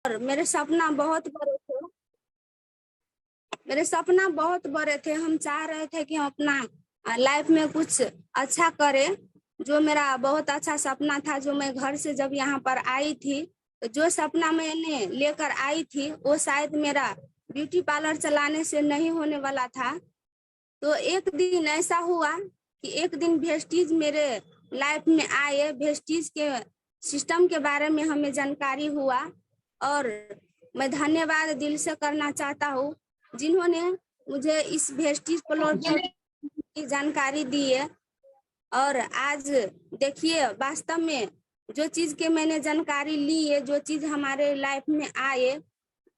और मेरे सपना बहुत बड़े थे। मेरे सपना बहुत बड़े थे। हम चाह रहे थे कि हम अपना लाइफ में कुछ अच्छा करें। जो मेरा बहुत अच्छा सपना था, जो मैं घर से जब यहाँ पर आई थी, तो जो सपना मैंने लेकर आई थी वो शायद मेरा ब्यूटी पार्लर चलाने से नहीं होने वाला था। तो एक दिन ऐसा हुआ कि एक दिन वेस्टीज मेरे लाइफ में आए। वेस्टीज के सिस्टम के बारे में हमें जानकारी हुआ और मैं धन्यवाद दिल से करना चाहता हूँ जिन्होंने मुझे इस वेस्टीज प्लेटफॉर्म की जानकारी दी है। और आज देखिए, वास्तव में जो चीज के मैंने जानकारी ली है, जो चीज हमारे लाइफ में आए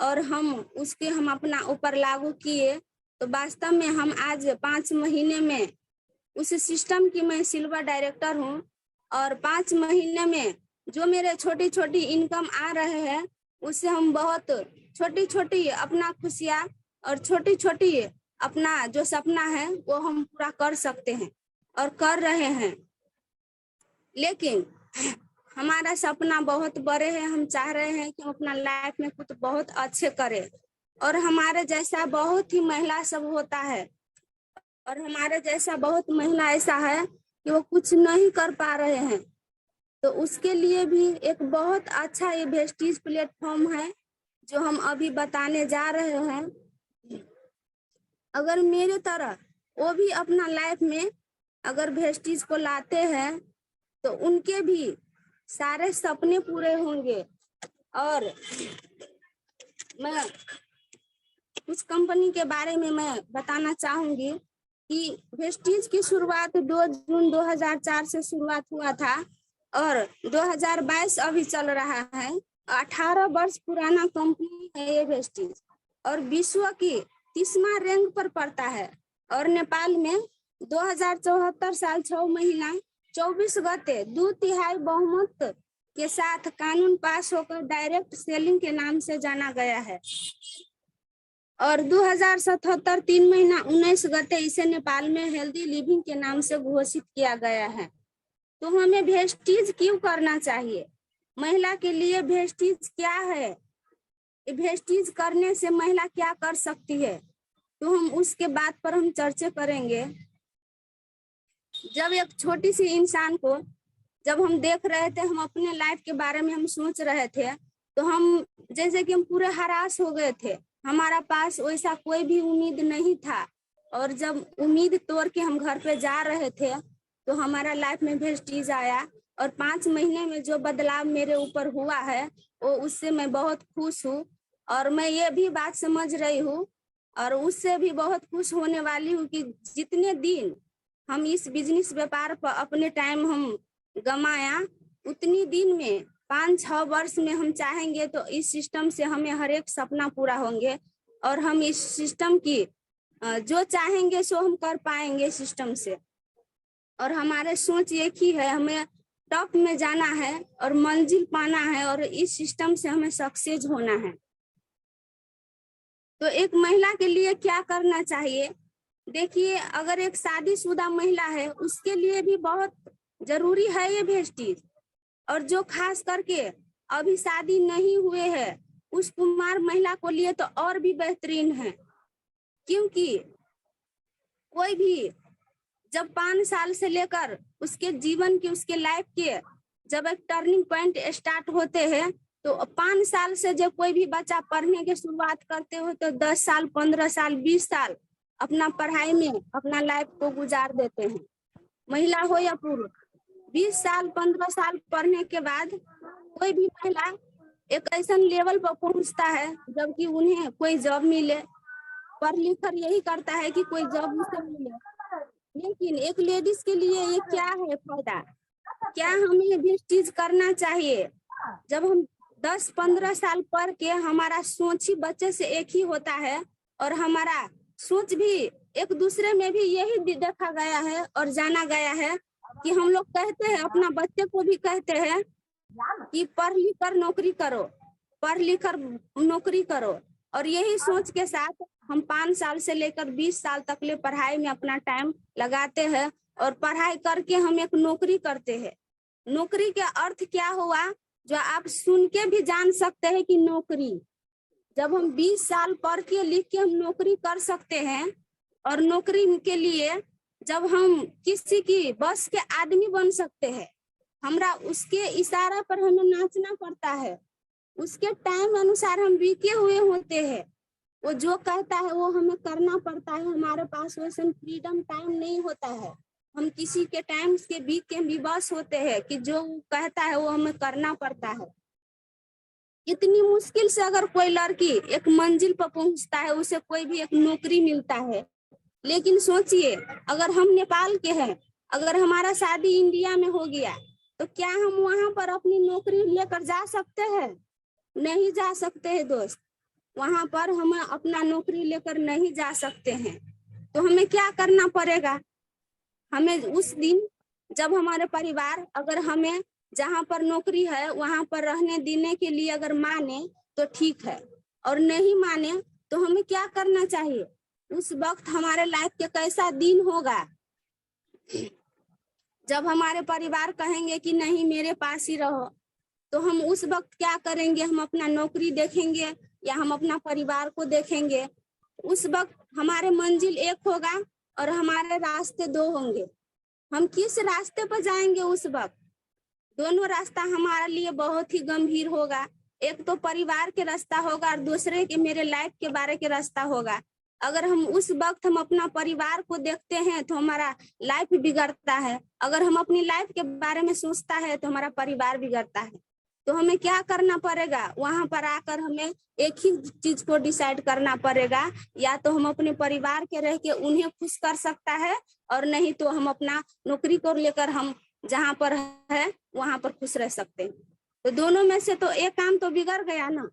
और हम अपना ऊपर लागू किए, तो वास्तव में हम आज 5 महीने में उस सिस्टम की मैं सिल्वर डायरेक्टर हूँ। और 5 महीने में जो मेरे छोटी छोटी इनकम आ रहे हैं, उससे हम बहुत छोटी छोटी अपना खुशियाँ और छोटी छोटी अपना जो सपना है वो हम पूरा कर सकते हैं और कर रहे हैं। लेकिन हमारा सपना बहुत बड़े है। हम चाह रहे हैं कि हम अपना लाइफ में कुछ बहुत अच्छे करें। और हमारे जैसा बहुत ही महिला सब होता है, और हमारे जैसा बहुत महिला ऐसा है कि वो कुछ नहीं कर पा रहे हैं। तो उसके लिए भी एक बहुत अच्छा ये वेस्टीज प्लेटफॉर्म है जो हम अभी बताने जा रहे हैं। अगर मेरे तरह वो भी अपना लाइफ में अगर वेस्टीज को लाते हैं तो उनके भी सारे सपने पूरे होंगे। और मैं कुछ कंपनी के बारे में मैं बताना चाहूंगी कि वेस्टीज की शुरुआत 2 जून 2004 से शुरुआत हुआ था और 2022 अभी चल रहा है। 18 वर्ष पुराना कंपनी है ये वेस्टीज, और विश्व की 30वां रैंक पर पड़ता है। और नेपाल में 2074 साल 6 महीना 24 गते 2/3 बहुमत के साथ कानून पास होकर डायरेक्ट सेलिंग के नाम से जाना गया है। और 2077 3 महीना 19 गते इसे नेपाल में हेल्दी लिविंग के नाम से घोषित किया गया है। तो हमें वेस्टीज क्यों करना चाहिए? महिला के लिए वेस्टीज क्या है? वेस्टीज करने से महिला क्या कर सकती है? तो हम उसके बात पर हम चर्चा करेंगे। जब एक छोटी सी इंसान को जब हम देख रहे थे, हम अपने लाइफ के बारे में हम सोच रहे थे, तो हम जैसे कि हम पूरे हरास हो गए थे। हमारा पास वैसा कोई भी उम्मीद नहीं था। और जब उम्मीद तोड़ के हम घर पे जा रहे थे तो हमारा लाइफ में वेस्टीज आया। और 5 महीने में जो बदलाव मेरे ऊपर हुआ है वो उससे मैं बहुत खुश हूँ। और मैं ये भी बात समझ रही हूँ और उससे भी बहुत खुश होने वाली हूँ कि जितने दिन हम इस बिजनेस व्यापार पर अपने टाइम हम गमाया, उतनी दिन में 5-6 वर्ष में हम चाहेंगे तो इस सिस्टम से हमें हर एक सपना पूरा होंगे। और हम इस सिस्टम की जो चाहेंगे सो हम कर पाएंगे सिस्टम से। और हमारे सोच एक ही है, हमें टॉप में जाना है और मंजिल पाना है और इस सिस्टम से हमें सक्सेस होना है। तो एक महिला के लिए क्या करना चाहिए? देखिए, अगर एक शादीशुदा महिला है उसके लिए भी बहुत जरूरी है ये वेस्टीज। और जो खास करके अभी शादी नहीं हुए हैं उस कुमार महिला को लिए तो और भी बेहतरीन है। क्योंकि कोई भी जब 5 साल से लेकर उसके जीवन के उसके लाइफ के जब एक टर्निंग पॉइंट स्टार्ट होते हैं, तो 5 साल से जब कोई भी बच्चा पढ़ने की शुरुआत करते हो तो 10 साल 15 साल 20 साल अपना पढ़ाई में अपना लाइफ को गुजार देते हैं, महिला हो या पुरुष। 20 साल 15 साल पढ़ने के बाद कोई भी महिला एक ऐसा लेवल पर पहुंचता है जबकि उन्हें कोई जॉब मिले। पढ़ लिख कर यही करता है कि कोई जॉब उसे मिले। लेकिन एक लेडीज के लिए ये क्या है फायदा? क्या हमें वेस्टीज करना चाहिए? जब हम 10-15 साल पढ़ के हमारा सोच ही बच्चे से एक ही होता है और हमारा सोच भी एक दूसरे में भी यही देखा गया है और जाना गया है कि हम लोग कहते हैं, अपना बच्चे को भी कहते हैं कि पढ़ लिख कर नौकरी करो, पढ़ लिख कर नौकरी करो। और यही सोच के साथ हम 5 साल से लेकर 20 साल तक ले पढ़ाई में अपना टाइम लगाते हैं और पढ़ाई करके हम एक नौकरी करते हैं। नौकरी के अर्थ क्या हुआ? जो आप सुन के भी जान सकते हैं कि नौकरी, जब हम 20 साल पढ़ के लिख के हम नौकरी कर सकते हैं, और नौकरी के लिए जब हम किसी की बस के आदमी बन सकते हैं, हमरा उसके इशारा पर हमें नाचना पड़ता है, उसके टाइम अनुसार हम बीते हुए होते हैं, वो जो कहता है वो हमें करना पड़ता है। हमारे पास वैसे फ्रीडम टाइम नहीं होता है, हम किसी के टाइम के बीच के विवश होते हैं कि जो कहता है वो हमें करना पड़ता है। इतनी मुश्किल से अगर कोई लड़की एक मंजिल पर पहुंचता है, उसे कोई भी एक नौकरी मिलता है। लेकिन सोचिए, अगर हम नेपाल के हैं, अगर हमारा शादी इंडिया में हो गया, तो क्या हम वहां पर अपनी नौकरी लेकर जा सकते हैं? नहीं जा सकते हैं दोस्त, वहां पर हम अपना नौकरी लेकर नहीं जा सकते हैं। तो हमें क्या करना पड़ेगा? हमें उस दिन जब हमारे परिवार अगर हमें जहां पर नौकरी है वहां पर रहने देने के लिए अगर माने तो ठीक है, और नहीं माने तो हमें क्या करना चाहिए? उस वक्त हमारे लाइफ के कैसा दिन होगा जब हमारे परिवार कहेंगे कि नहीं मेरे पास ही रहो, तो हम उस वक्त क्या करेंगे? हम अपना नौकरी देखेंगे या हम अपना परिवार को देखेंगे? उस वक्त हमारे मंजिल एक होगा और हमारे रास्ते दो होंगे। हम किस रास्ते पर जाएंगे? उस वक्त दोनों रास्ता हमारे लिए बहुत ही गंभीर होगा। एक तो परिवार के रास्ता होगा और दूसरे के मेरे लाइफ के बारे के रास्ता होगा। अगर हम उस वक्त हम अपना परिवार को देखते हैं तो हमारा लाइफ बिगड़ता है, अगर हम अपनी लाइफ के बारे में सोचता है तो हमारा परिवार बिगड़ता है। तो हमें क्या करना पड़ेगा? वहां पर आकर हमें एक ही चीज को डिसाइड करना पड़ेगा, या तो हम अपने परिवार के रह के उन्हें खुश कर सकता है, और नहीं तो हम अपना नौकरी को लेकर हम जहां पर है वहां पर खुश रह सकते हैं। तो दोनों में से तो एक काम तो बिगड़ गया ना।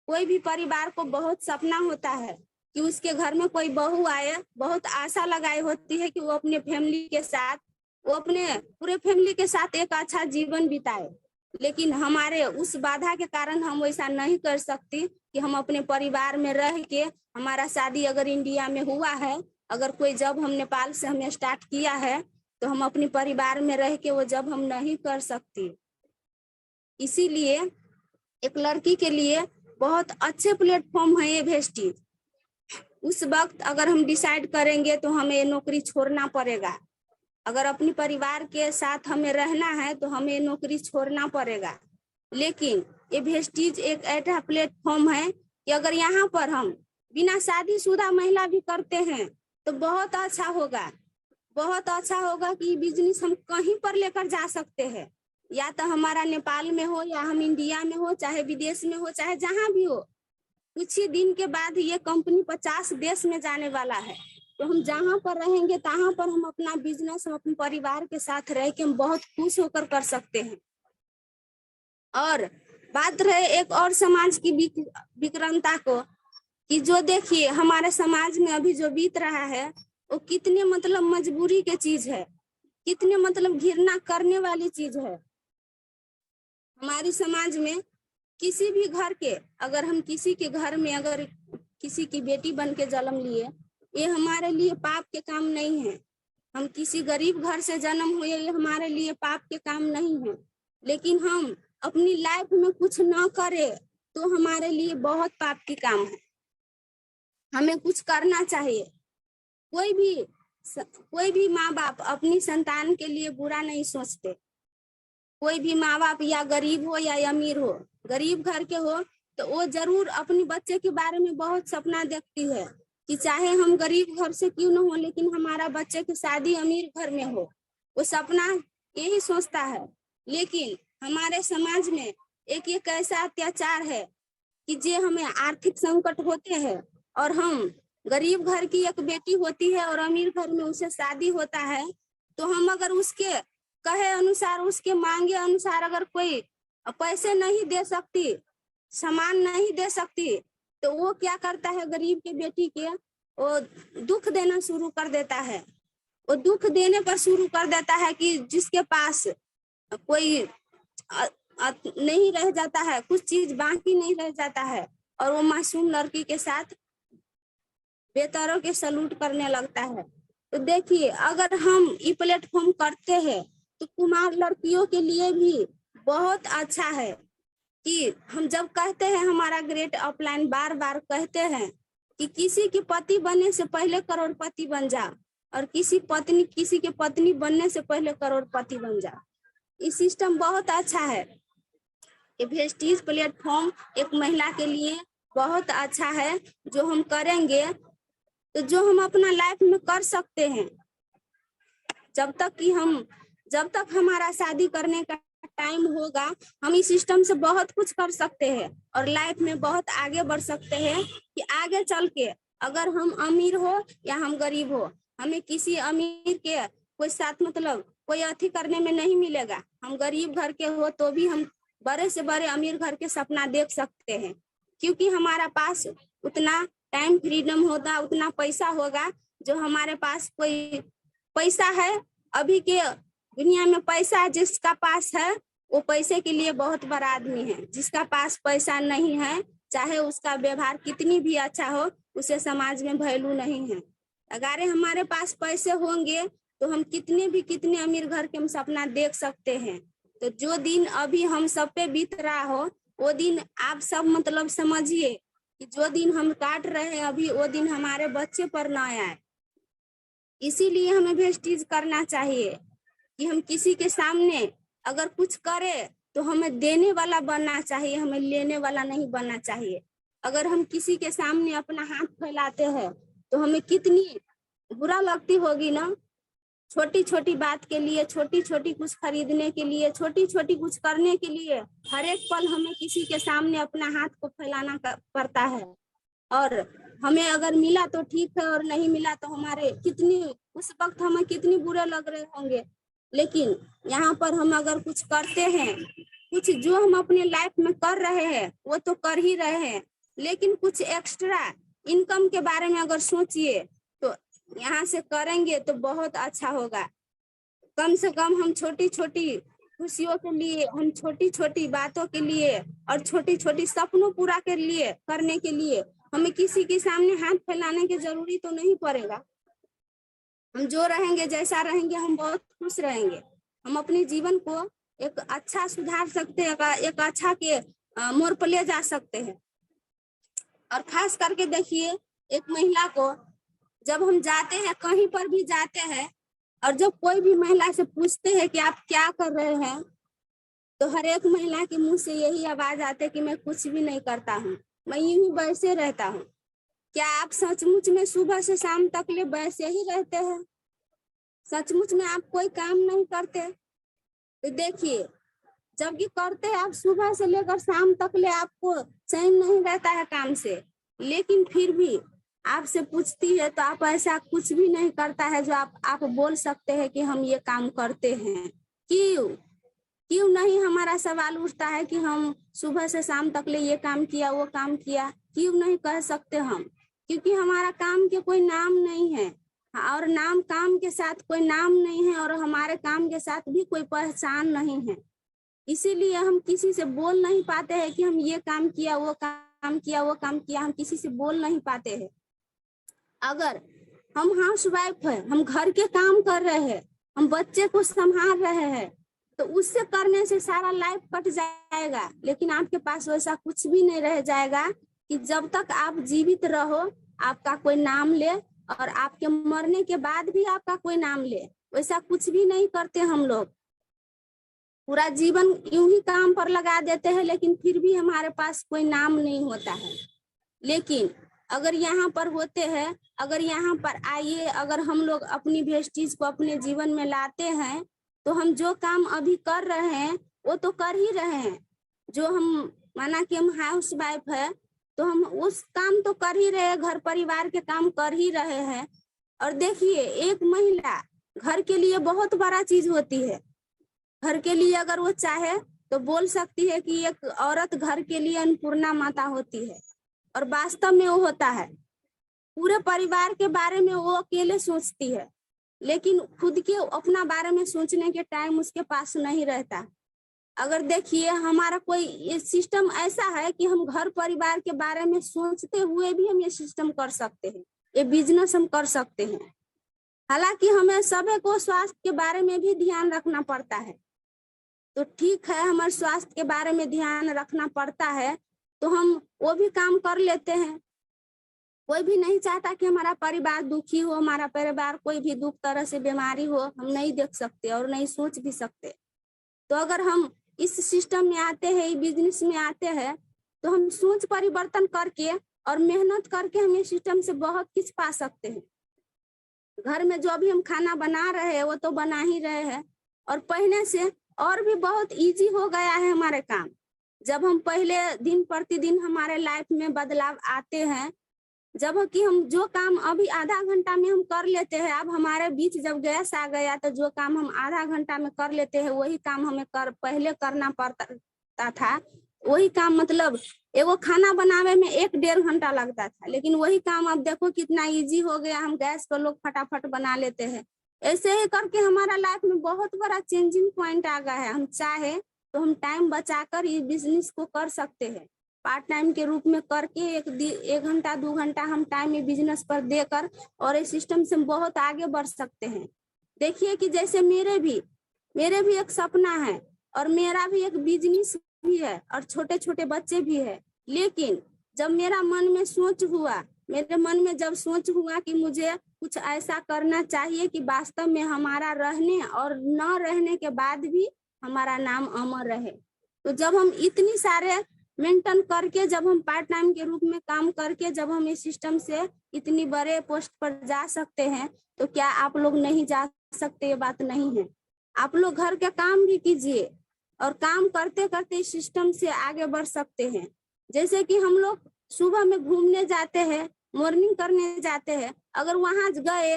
कोई भी परिवार को बहुत सपना होता है कि उसके घर में कोई बहू आए, बहुत आशा लगाई होती है कि वो अपने फैमिली के साथ, वो अपने पूरे फैमिली के साथ एक अच्छा जीवन बिताए। लेकिन हमारे उस बाधा के कारण हम वैसा नहीं कर सकती कि हम अपने परिवार में रह के, हमारा शादी अगर इंडिया में हुआ है, अगर कोई जब हम नेपाल से हमने स्टार्ट किया है, तो हम अपने परिवार में रह के वो जब हम नहीं कर सकती। इसीलिए एक लड़की के लिए बहुत अच्छे प्लेटफॉर्म है ये वेस्टीज। उस वक्त अगर हम डिसाइड करेंगे तो हमें नौकरी छोड़ना पड़ेगा। अगर अपने परिवार के साथ हमें रहना है तो हमें नौकरी छोड़ना पड़ेगा। लेकिन ये वेस्टीज एक ऐसा प्लेटफॉर्म है कि अगर यहाँ पर हम बिना शादीशुदा महिला भी करते हैं तो बहुत अच्छा होगा, बहुत अच्छा होगा कि बिजनेस हम कहीं पर लेकर जा सकते हैं, या तो हमारा नेपाल में हो या हम इंडिया में हो, चाहे विदेश में हो, चाहे जहां भी हो। कुछ ही दिन के बाद ये कंपनी 50 देश में जाने वाला है, तो हम जहां पर रहेंगे तहां पर हम अपना बिजनेस हम अपने परिवार के साथ रह के हम बहुत खुश होकर कर सकते हैं। और बात रहे एक और समाज की विकरालता को, कि जो देखिए हमारे समाज में अभी जो बीत रहा है वो कितने मतलब मजबूरी के चीज है, कितने मतलब घृणा करने वाली चीज है। हमारी समाज में किसी भी घर के, अगर हम किसी के घर में अगर किसी की बेटी बन के जन्म लिए, ये हमारे लिए पाप के काम नहीं है। हम किसी गरीब घर से जन्म हुए, ये हमारे लिए पाप के काम नहीं है। लेकिन हम अपनी लाइफ में कुछ ना करे तो हमारे लिए बहुत पाप के काम है। हमें कुछ करना चाहिए। कोई भी माँ बाप अपनी संतान के लिए बुरा नहीं सोचते। कोई भी माँ बाप या गरीब हो या अमीर हो, गरीब घर के हो तो वो जरूर अपने बच्चे के बारे में बहुत सपना देखती है कि चाहे हम गरीब घर से क्यों न हो, लेकिन हमारा बच्चे की शादी अमीर घर में हो। वो सपना यही सोचता है। लेकिन हमारे समाज में एक ऐसा अत्याचार है कि जे हमें आर्थिक संकट होते हैं और हम गरीब घर की एक बेटी होती है और अमीर घर में उसे शादी होता है, तो हम अगर उसके कहे अनुसार, उसके मांगे अनुसार अगर कोई पैसे नहीं दे सकती, सामान नहीं दे सकती, तो वो क्या करता है, गरीब के बेटी के वो दुख देना शुरू कर देता है। वो दुख देने पर शुरू कर देता है कि जिसके पास कोई नहीं रह जाता है, कुछ चीज बाकी नहीं रह जाता है, और वो मासूम लड़की के साथ बेतारों के सलूट करने लगता है। तो देखिए, अगर हम ये प्लेटफॉर्म करते हैं तो कुमार लड़कियों के लिए भी बहुत अच्छा है कि हम जब कहते हैं हमारा ग्रेट अपलाइन बार बार कहते हैं कि किसी की पति बनने से पहले करोड़पति बन जाओ और किसी के पत्नी बनने से पहले करोड़पति बन जाओ। ये सिस्टम बहुत अच्छा है। ये वेस्टीज प्लेटफॉर्म एक महिला के लिए बहुत अच्छा है। जो हम करेंगे तो जो हम अपना लाइफ में कर सकते हैं, जब तक हमारा शादी करने का टाइम होगा, हम इस सिस्टम से बहुत कुछ कर सकते हैं और लाइफ में बहुत आगे बढ़ सकते हैं। कि आगे चल के अगर हम अमीर हो या हम गरीब हो, हमें किसी अमीर के कोई साथ मतलब कोई अथी करने में नहीं मिलेगा। हम गरीब घर के हो तो भी हम बड़े से बड़े अमीर घर के सपना देख सकते हैं, क्योंकि हमारा पास उतना टाइम फ्रीडम होगा, उतना पैसा होगा। जो हमारे पास कोई पैसा है, अभी के दुनिया में पैसा है, जिसका पास है वो पैसे के लिए बहुत बड़ा आदमी है। जिसका पास पैसा नहीं है, चाहे उसका व्यवहार कितनी भी अच्छा हो, उसे समाज में वैल्यू नहीं है। अगर हमारे पास पैसे होंगे तो हम कितने अमीर घर के हम सपना देख सकते हैं। तो जो दिन अभी हम सब पे बीत रहा हो, वो दिन आप सब मतलब समझिए कि जो दिन हम काट रहे हैं अभी, वो दिन हमारे बच्चे पर न आए। इसीलिए हमें वेस्टीज करना चाहिए कि हम किसी के सामने अगर कुछ करें तो हमें देने वाला बनना चाहिए, हमें लेने वाला नहीं बनना चाहिए। अगर हम किसी के सामने अपना हाथ फैलाते हैं तो हमें कितनी बुरा लगती होगी ना। छोटी छोटी बात के लिए, छोटी छोटी कुछ खरीदने के लिए, छोटी छोटी कुछ करने के लिए हर एक पल हमें किसी के सामने अपना हाथ को फैलाना पड़ता है। और हमें अगर मिला तो ठीक है और नहीं मिला तो हमारे उस वक्त हमें कितनी बुरे लग रहे होंगे। लेकिन यहाँ पर हम अगर कुछ करते हैं, कुछ जो हम अपने लाइफ में कर रहे हैं वो तो कर ही रहे हैं, लेकिन कुछ एक्स्ट्रा इनकम के बारे में अगर सोचिए तो यहाँ से करेंगे तो बहुत अच्छा होगा। कम से कम हम छोटी छोटी खुशियों के लिए, हम छोटी छोटी बातों के लिए और छोटी छोटी सपनों पूरा के लिए करने के लिए हमें किसी के सामने हाथ फैलाने की जरूरी तो नहीं पड़ेगा। हम जो रहेंगे, जैसा रहेंगे, हम बहुत खुश रहेंगे। हम अपने जीवन को एक अच्छा सुधार सकते हैं, एक अच्छा के मोड़ पर ले जा सकते हैं। और खास करके देखिए, एक महिला को जब हम जाते हैं, कहीं पर भी जाते हैं, और जब कोई भी महिला से पूछते हैं कि आप क्या कर रहे हैं, तो हर एक महिला के मुंह से यही आवाज आती है कि मैं कुछ भी नहीं करता हूँ, मैं यूं ही वैसे रहता हूँ। क्या आप सचमुच में सुबह से शाम तक ले वैसे ही रहते हैं? सचमुच में आप कोई काम नहीं करते? तो देखिए, जबकि करते हैं आप, सुबह से लेकर शाम तक ले आपको चैन नहीं रहता है काम से, लेकिन फिर भी आपसे पूछती है तो आप ऐसा कुछ भी नहीं करता है जो आप बोल सकते हैं कि हम ये काम करते हैं। क्यों नहीं हमारा सवाल उठता है कि हम सुबह से शाम तक ले ये काम किया, वो काम किया? क्यों नहीं कह सकते हम? क्योंकि हमारा काम के कोई नाम नहीं है, और काम के साथ कोई नाम नहीं है, और हमारे काम के साथ भी कोई पहचान नहीं है। इसीलिए हम किसी से बोल नहीं पाते हैं कि हम ये काम किया, वो काम किया, वो काम किया। हम किसी से बोल नहीं पाते हैं। अगर हम हाउसवाइफ है, हम घर के काम कर रहे हैं, हम बच्चे को संभाल रहे हैं, तो उससे करने से सारा लाइफ कट जाएगा। लेकिन आपके पास वैसा कुछ भी नहीं रह जाएगा कि जब तक आप जीवित रहो आपका कोई नाम ले, और आपके मरने के बाद भी आपका कोई नाम ले। वैसा कुछ भी नहीं करते हम लोग। पूरा जीवन यूं ही काम पर लगा देते हैं, लेकिन फिर भी हमारे पास कोई नाम नहीं होता है। लेकिन अगर यहाँ पर होते हैं, अगर यहाँ पर आइए, अगर हम लोग अपनी वेस्टीज को अपने जीवन में लाते हैं, तो हम जो काम अभी कर रहे हैं वो तो कर ही रहे हैं। जो हम माना कि हम हाउस वाइफ है, तो हम उस काम तो कर ही रहे हैं, घर परिवार के काम कर ही रहे हैं। और देखिए, एक महिला घर के लिए बहुत बड़ा चीज होती है। घर के लिए अगर वो चाहे तो बोल सकती है कि एक औरत घर के लिए अन्नपूर्णा माता होती है, और वास्तव में वो होता है। पूरे परिवार के बारे में वो अकेले सोचती है, लेकिन खुद के अपना बारे में सोचने के टाइम उसके पास नहीं रहता। अगर देखिए, हमारा कोई ये सिस्टम ऐसा है कि हम घर परिवार के बारे में सोचते हुए भी हम ये सिस्टम कर सकते हैं, ये बिजनेस हम कर सकते हैं। हालांकि हमें सभी को स्वास्थ्य के बारे में भी ध्यान रखना पड़ता है, तो ठीक है, हमारे स्वास्थ्य के बारे में ध्यान रखना पड़ता है, तो हम वो भी काम कर लेते हैं। कोई भी नहीं चाहता कि हमारा परिवार दुखी हो, हमारा परिवार कोई भी दुख तरह से बीमारी हो, हम नहीं देख सकते और नहीं सोच भी सकते। तो अगर हम इस सिस्टम में आते हैं, बिजनेस में आते हैं, तो हम सोच परिवर्तन करके और मेहनत करके हम इस सिस्टम से बहुत कुछ पा सकते हैं। घर में जो अभी हम खाना बना रहे हैं वो तो बना ही रहे हैं, और पहले से और भी बहुत इजी हो गया है हमारे काम। जब हम पहले दिन प्रतिदिन हमारे लाइफ में बदलाव आते हैं, जब कि हम जो काम अभी आधा घंटा में हम कर लेते हैं, अब हमारे बीच जब गैस आ गया तो जो काम हम आधा घंटा में कर लेते हैं वही काम हमें पहले करना पड़ता था। वही काम मतलब एगो खाना बनावे में 1-1.5 घंटा लगता था, लेकिन वही काम अब देखो कितना इजी हो गया, हम गैस पर लोग फटाफट बना लेते हैं। ऐसे ही करके हमारा लाइफ में बहुत बड़ा चेंजिंग पॉइंट आ गया है। हम चाहे तो हम टाइम बचाकर ये बिजनेस को कर सकते हैं, पार्ट टाइम के रूप में करके 1 घंटा 2 घंटा हम टाइम ये बिजनेस पर देकर और इस सिस्टम से हम बहुत आगे बढ़ सकते हैं। देखिए कि जैसे मेरे भी एक सपना है और मेरा भी एक बिजनेस भी है और छोटे छोटे बच्चे भी है, लेकिन जब मेरे मन में सोच हुआ कि मुझे कुछ ऐसा करना चाहिए कि वास्तव में हमारा रहने और न रहने के बाद भी हमारा नाम अमर रहे, तो जब हम इतनी सारे मेंटेन करके, जब हम पार्ट टाइम के रूप में काम करके जब हम इस सिस्टम से इतनी बड़े पोस्ट पर जा सकते हैं, तो क्या आप लोग नहीं जा सकते? ये बात नहीं है। आप लोग घर के काम भी कीजिए और काम करते करते इस सिस्टम से आगे बढ़ सकते हैं। जैसे कि हम लोग सुबह में घूमने जाते हैं, मॉर्निंग करने जाते हैं, अगर वहां गए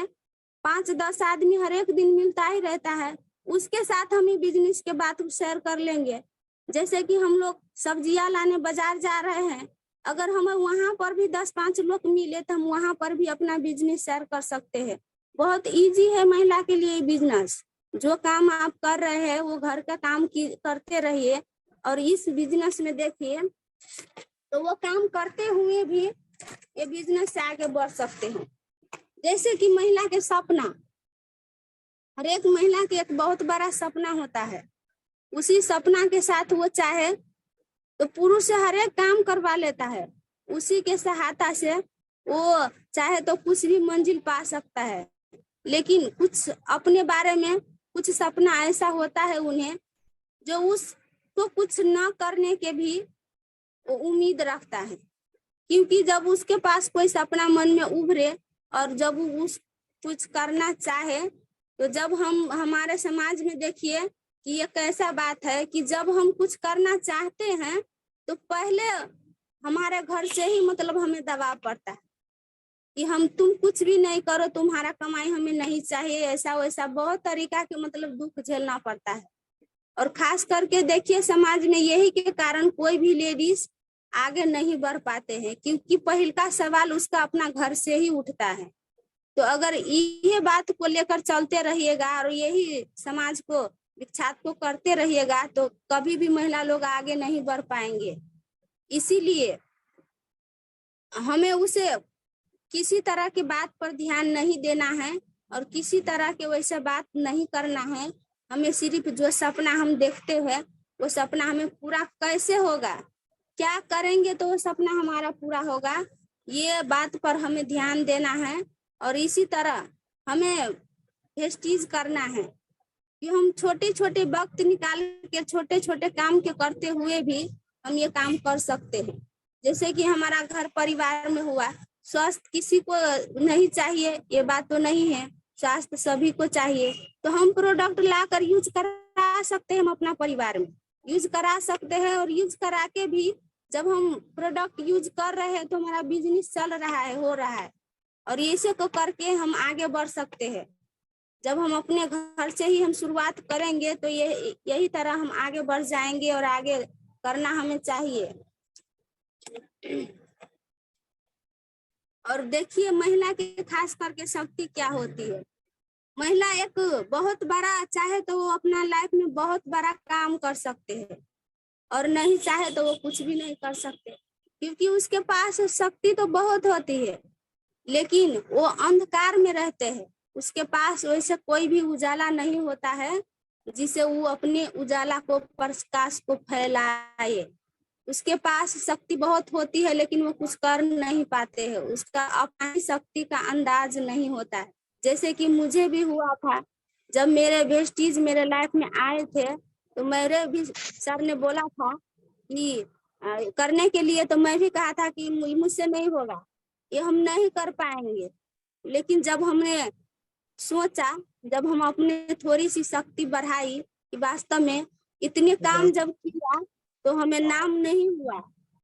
5-10 आदमी हर एक दिन मिलता ही रहता है, उसके साथ हम ही बिजनेस के बात शेयर कर लेंगे। जैसे कि हम लोग सब्जियां लाने बाजार जा रहे हैं, अगर हमें वहां पर भी 10-5 लोग मिले तो हम वहां पर भी अपना बिजनेस शेयर कर सकते हैं। बहुत इजी है महिला के लिए बिजनेस। जो काम आप कर रहे हैं वो घर का काम करते रहिए, और इस बिजनेस में देखिए तो वो काम करते हुए भी ये बिजनेस से आगे बढ़ सकते हैं। जैसे कि महिला के सपना, हर एक महिला के एक बहुत बड़ा सपना होता है, उसी सपना के साथ वो चाहे तो पुरुष से हर एक काम करवा लेता है, उसी के सहायता से वो चाहे तो कुछ भी मंजिल पा सकता है। लेकिन कुछ अपने बारे में कुछ सपना ऐसा होता है उन्हें जो उसको कुछ न करने के भी उम्मीद रखता है, क्योंकि जब उसके पास कोई सपना मन में उभरे और जब वो कुछ करना चाहे, तो जब हम हमारे समाज में देखिए कि ये कैसा बात है कि जब हम कुछ करना चाहते हैं तो पहले हमारे घर से ही मतलब हमें दबाव पड़ता है कि तुम कुछ भी नहीं करो, तुम्हारा कमाई हमें नहीं चाहिए, ऐसा वैसा बहुत तरीका के मतलब दुख झेलना पड़ता है। और खास करके देखिए समाज में यही के कारण कोई भी लेडीज आगे नहीं बढ़ पाते हैं, क्योंकि पहल का सवाल उसका अपना घर से ही उठता है। तो अगर ये बात को लेकर चलते रहिएगा और यही समाज को विख्यात को करते रहिएगा तो कभी भी महिला लोग आगे नहीं बढ़ पाएंगे। इसीलिए हमें उसे किसी तरह की बात पर ध्यान नहीं देना है और किसी तरह के वैसे बात नहीं करना है। हमें सिर्फ जो सपना हम देखते हैं वो सपना हमें पूरा कैसे होगा, क्या करेंगे तो वो सपना हमारा पूरा होगा, ये बात पर हमें ध्यान देना है। और इसी तरह हमें वेस्टीज करना है कि हम छोटे छोटे वक्त निकाल के छोटे छोटे काम के करते हुए भी हम ये काम कर सकते हैं। जैसे कि हमारा घर परिवार में हुआ, स्वास्थ्य किसी को नहीं चाहिए ये बात तो नहीं है, स्वास्थ्य सभी को चाहिए, तो हम प्रोडक्ट लाकर यूज करा सकते हैं, हम अपना परिवार में यूज करा सकते हैं। और यूज करा के भी जब हम प्रोडक्ट यूज कर रहे हैं तो हमारा बिजनेस चल रहा है, हो रहा है, और इसे को करके हम आगे बढ़ सकते हैं। जब हम अपने घर से ही हम शुरुआत करेंगे तो यही तरह हम आगे बढ़ जाएंगे और आगे करना हमें चाहिए। और देखिए महिला के खास करके शक्ति क्या होती है। महिला एक बहुत बड़ा चाहे तो वो अपना लाइफ में बहुत बड़ा काम कर सकते हैं और नहीं चाहे तो वो कुछ भी नहीं कर सकते, क्योंकि उसके पास शक्ति तो बहुत होती है लेकिन वो अंधकार में रहते हैं, उसके पास वैसे कोई भी उजाला नहीं होता है, जिससे वो अपने उजाला को, प्रकाश को फैलाए। उसके पास शक्ति बहुत होती है लेकिन वो कुछ कर नहीं पाते हैं, उसका अपनी शक्ति का अंदाज नहीं होता है। जैसे कि मुझे भी हुआ था, जब मेरे वेस्टीज मेरे लाइफ में आए थे तो मेरे भी सर ने बोला था कि करने के लिए, तो मैं भी कहा था कि मुझसे नहीं होगा, ये हम नहीं कर पाएंगे। लेकिन जब हमने सोचा, जब हम अपने थोड़ी सी शक्ति बढ़ाई कि वास्तव में इतने काम जब किया तो हमें नाम नहीं हुआ,